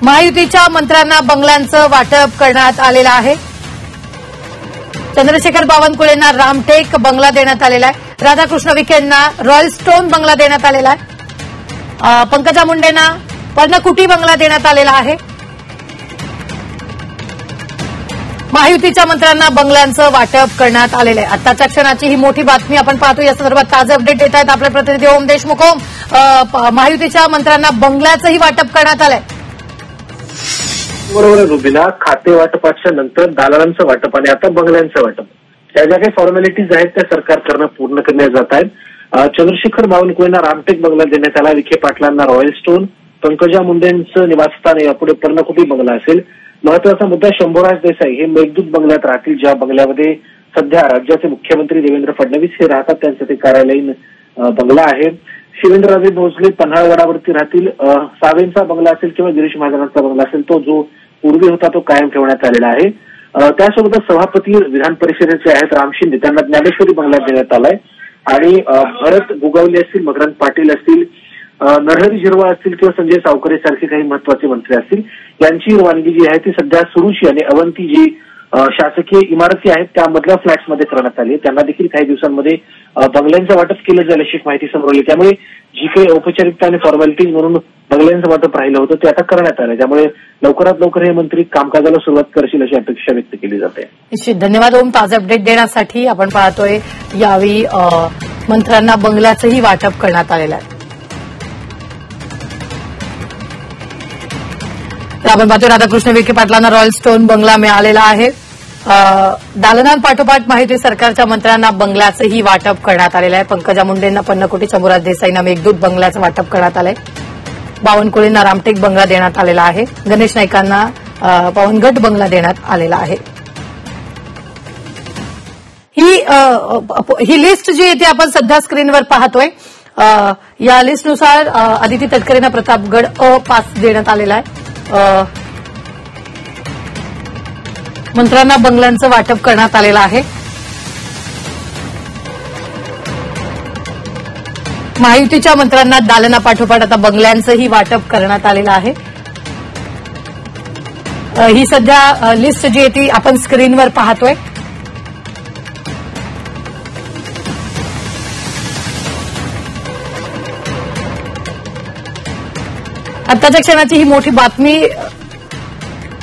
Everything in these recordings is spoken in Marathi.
महायुतीच्या मंत्र्यांना बंगल्यांचं वाटप करण्यात आलेलं आहे। चंद्रशेखर बावनकुळेंना रामटेक बंगला देण्यात आलेला आहे। राधाकृष्ण विखेंना रॉयल स्टोन बंगला देण्यात आलेला आहे। पंकजा मुंडेंना पर्णकुटी बंगला देण्यात आलेला आहे। महायुतीच्या मंत्र्यांना बंगल्यांचं वाटप करण्यात आलेलं आहे। आताच्या क्षणाची ही मोठी बातमी आपण पाहतो। या संदर्भात ताजे अपडेट देत आहेत आपले प्रतिनिधी ओम देशमुख। महायुतीच्या मंत्र्यांना बंगल्याचंही वाटप करण्यात आलंय। बरोबर रुबीना, खाते वाटपाच्या नंतर दालनांचं वाटप आणि आता बंगल्यांचं वाटप, त्या ज्या काही फॉर्मॅलिटीज आहेत त्या सरकारकडनं पूर्ण करण्यात जात आहेत। चंद्रशेखर बावनकुळेंना रामटेक बंगला देण्यात आला, विखे पाटलांना रॉयल स्टोन, पंकजा मुंडेंचं निवासस्थान यापुढे पर्णकुटी बंगला असेल। महत्वाचा मुद्दा, शंभूराज देसाई हे मेघदूत बंगल्यात राहतील, ज्या बंगल्यामध्ये सध्या राज्याचे मुख्यमंत्री देवेंद्र फडणवीस हे राहतात, त्यांचं ते कार्यालयीन बंगला आहे। शिवेंद्रराजे भोसले पन्हाळगडावरती राहतील। सावेंचा बंगला असेल किंवा गिरीश महाजनांचा बंगला असेल, तो जो पूर्वी होता तो कायम ठेवण्यात आलेला आहे। त्यासोबतच सभापती विधान परिषदेचे आहेत राम शिंदे, त्यांना ज्ञानेश्वरी बंगला देण्यात आलाय आणि भरत गोगावले असतील, मकरंद पाटील असतील, नरहरी झिरवाळ असतील किंवा संजय सावकरे सारखे काही महत्वाचे मंत्री असतील, यांची रवानगी जी आहे ती सध्या सुरुची आणि अवंती जी शासकीय इमारती आहेत त्यामधल्या फ्लॅट्समध्ये करण्यात आली आहे। त्यांना देखील काही दिवसांमध्ये बंगल्यांचं वाटप केलं जाईल अशी माहिती समोर आली। त्यामुळे जी काही औपचारिकता आणि फॉर्मॅलिटीज म्हणून बंगल्यांचं वाटप राहिलं होतं ते आता करण्यात आलं, त्यामुळे लवकरात लवकर हे मंत्री कामकाजाला सुरुवात करतील अशी अपेक्षा व्यक्त केली जाते। निश्चित, धन्यवाद ओम ताजे अपडेट देण्यासाठी। आपण पाहतोय यावेळी मंत्र्यांना बंगल्याचंही वाटप करण्यात आलेलं आहे। आपण पाहतोय राधाकृष्ण विखे पाटलांना रॉयल स्टोन बंगला मिळालेला आहे। दालनांपाठोपाठ महायुती सरकारच्या मंत्र्यांना बंगल्याचंही वाटप करण्यात आलेलं आहे। पंकजा मुंडेंना पर्णकुटी, शंभूराज देसाईंना मेघदूत बंगल्याचं वाटप करण्यात आलंय। बावनकुळेंना रामटेक बंगला देण्यात आलेला आहे। गणेश नाईकांना पवनगट बंगला देण्यात आलेला आहे। ही लिस्ट जी आहे ती आपण सध्या स्क्रीनवर पाहतोय। या लिस्टनुसार आदिती तटकरेंना प्रतापगड पास देण्यात आलेला आहे। मंत्र्यांना बंगल्यांचं वाटप करण्यात आलेलं आहे। महायुतीच्या मंत्र्यांना दालनापाठोपाठ आता बंगल्यांचंही वाटप करण्यात आलेलं आहे। ही सध्या लिस्ट जी आहे ती आपण स्क्रीनवर पाहतोय। आताच्या क्षणाची ही मोठी बातमी।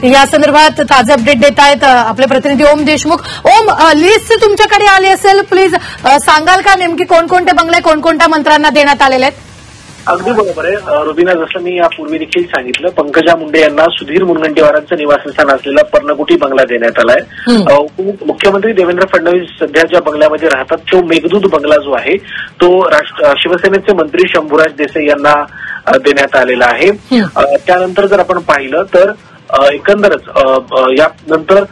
या संदर्भात ताजे अपडेट देत आहेत आपले प्रतिनिधी ओम देशमुख। ओम, लिस्ट तुमच्याकडे आली असेल, प्लीज सांगाल का नेमकी कोणकोणते बंगले कोणकोणत्या मंत्र्यांना देण्यात आलेले आहेत? अगदी बरोबर आहे रुबीना, जसं मी यापूर्वी देखील सांगितलं, पंकजा मुंडे यांना सुधीर मुनगंटीवारांचं निवासस्थान असलेला पर्णकुटी बंगला देण्यात आलाय। मुख्यमंत्री देवेंद्र फडणवीस सध्या ज्या बंगल्यामध्ये राहतात तो मेघदूत बंगला जो आहे तो शिवसेनेचे मंत्री शंभूराज देसाई यांना देण्यात आलेला आहे। त्यानंतर जर आपण पाहिलं तर एकंदरच यानंतर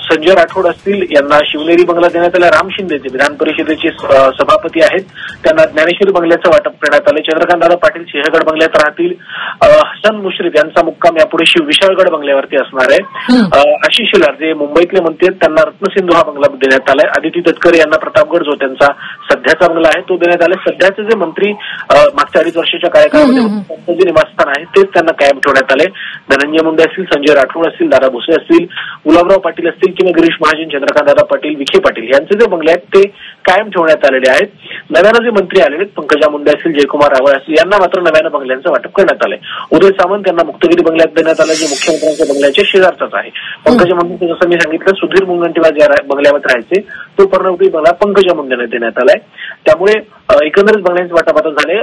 संजय राठोड असतील, यांना शिवनेरी बंगला देण्यात आला। राम शिंदे जे विधान परिषदेचे सभापती आहेत त्यांना ज्ञानेश्वरी बंगल्याचं वाटप करण्यात आलं। चंद्रकांतदादा पाटील सिंहगड बंगल्यात राहतील। हसन मुश्रीफ यांचा मुक्काम यापुढे विशाळगड बंगल्यावरती असणार आहे। आशिष शेलार जे मुंबईतले मंत्री आहेत त्यांना रत्नसिंधू हा बंगला देण्यात आलाय। आदिती तटकरे यांना प्रतापगड जो त्यांचा सध्याचा बंगला आहे तो देण्यात आलाय। सध्याचे जे मंत्री मागच्या 2.5 वर्षाच्या कार्यकाळामध्ये त्यांचं जे निवासस्थान आहे तेच त्यांना कायम ठेवण्यात आले। धनंजय मुंडे असतील, संजय राठोड असतील, दादा भुसे असतील, गुलाबराव पाटील असतील किंवा गिरीश महाजन, चंद्रकांतदादा पाटील, विखे पाटील यांचे जे बंगले आहेत ते कायम ठेवण्यात आलेले आहेत। नव्यानं जे मंत्री आलेले पंकजा मुंडे असतील, जयकुमार रावळ असतील यांना मात्र नव्यानं बंगल्यांचं वाटप करण्यात आलंय। उदय सामंत यांना मुक्तगिरी बंगल्यात देण्यात आलं, जे मुख्यमंत्र्यांच्या बंगल्याच्या शेजारचाच आहे। पंकजा मुंडे जसं मी सांगितलं सुधीर मुनगंटीवार ज्या बंगल्यामध्ये राहायचे तो पर्णकुटी बंगला पंकजा मुंडेंना देण्यात आलाय। त्यामुळे एकंदरीत बंगल्यांचे वाटप आता झाले।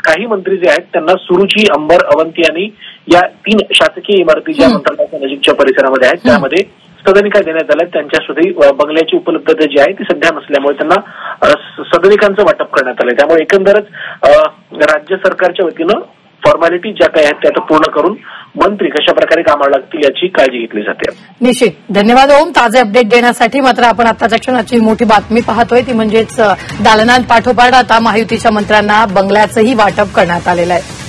काही मंत्री जे आहेत त्यांना सुरुची, अंबर, अवंती आणि या 3 शासकीय इमारती ज्या मंत्रालयाच्या नजीकच्या परिसरामध्ये आहेत त्यामध्ये सदनिका देण्यात आल्या। त्यांच्यासाठी बंगल्याची उपलब्धता जी आहे ती सध्या नसल्यामुळे त्यांना सदनिकांचं वाटप करण्यात आलंय। त्यामुळे एकंदरच राज्य सरकारच्या वतीनं फॉर्मॅलिटी ज्या काही आहेत त्या आता पूर्ण करून मंत्री कशा प्रकारे कामाला लागतील याची काळजी घेतली जाते। निश्चित, धन्यवाद ओम ताजे अपडेट देण्यासाठी। मात्र आपण आताच्या क्षणाची मोठी बातमी पाहतोय ती म्हणजेच दालनांपाठोपाठ आता महायुतीच्या मंत्र्यांना बंगल्याचंही वाटप करण्यात आलेलं आहे।